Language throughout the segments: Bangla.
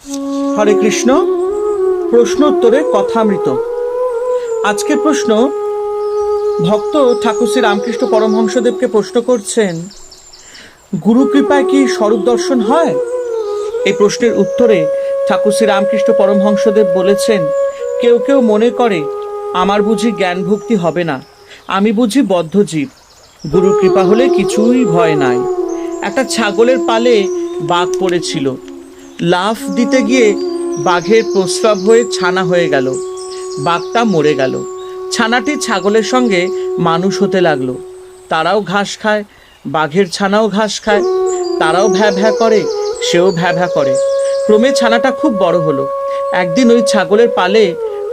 হরে কৃষ্ণ। প্রশ্ন উত্তরে কথামৃত। আজকের প্রশ্ন, ভক্ত ঠাকুর শ্রী রামকৃষ্ণ পরমহংসদেবকে প্রশ্ন করছেন, গুরু কৃপায় কি স্বরূপ দর্শন হয়? এই প্রশ্নের উত্তরে ঠাকুর শ্রী রামকৃষ্ণ পরমহংসদেব বলেছেন, কেউ কেউ মনে করে আমার বুঝি জ্ঞান ভক্তি হবে না, আমি বুঝি বদ্ধ জীব, গুরুর কৃপা হলে কিছুই ভয় নাই। একটা ছাগলের পালে বাঘ পড়েছিল, লাফ দিতে গিয়ে বাঘের প্রস্রাব হয়ে ছানা হয়ে গেল, বাঘটা মরে গেল। ছানাটি ছাগলের সঙ্গে মানুষ হতে লাগলো, তারাও ঘাস খায়, বাঘের ছানাও ঘাস খায়, তারাও ভ্যা ভ্যা করে, সেও ভ্যা ভ্যা করে। ক্রমে ছানাটা খুব বড় হলো। একদিন ওই ছাগলের পালে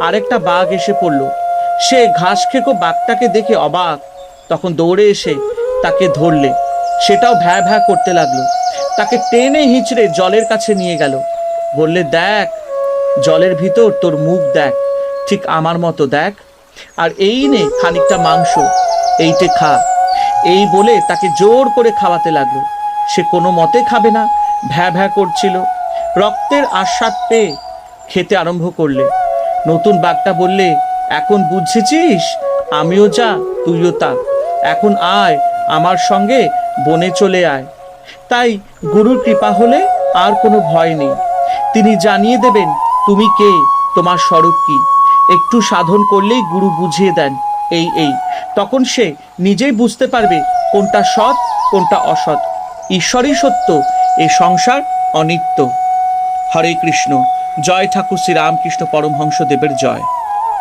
আরেকটা বাঘ এসে পড়ল। সে ঘাস খেকো বাঘটাকে দেখে অবাক, তখন দৌড়ে এসে তাকে ধরলে। সেটাও ভ্যা ভ্যা করতে লাগলো। তাকে টেনে হিঁচড়ে জলের কাছে নিয়ে গেল। বললে, দেখ, জলের ভিতর তোর মুখ দেখ, ঠিক আমার মতো দেখ, আর এই নে খানিকটা মাংস, এইটে খা। এই বলে তাকে জোর করে খাওয়াতে লাগলো। সে কোনো মতে খাবে না, ভ্যা ভ্যা করছিল। রক্তের আস্বাদ পেয়ে খেতে আরম্ভ করলে। নতুন বাঘটা বললে, এখন বুঝেছিস, আমিও যা তুইও তা, এখন আয় আমার সঙ্গে বনে চলে আয়। তাই গুরুর কৃপা হলে আর কোনো ভয় নেই। তিনি জানিয়ে দেবেন তুমি কে, তোমার স্বরূপ কি। একটু সাধন করলেই গুরু বুঝিয়ে দেন এই। তখন সে নিজেই বুঝতে পারবে কোনটা সৎ কোনটা অসৎ। ঈশ্বরই সত্য, এই সংসার অনিত্য। হরে কৃষ্ণ। জয় ঠাকুর শ্রী রামকৃষ্ণ পরমহংসদেবের জয়।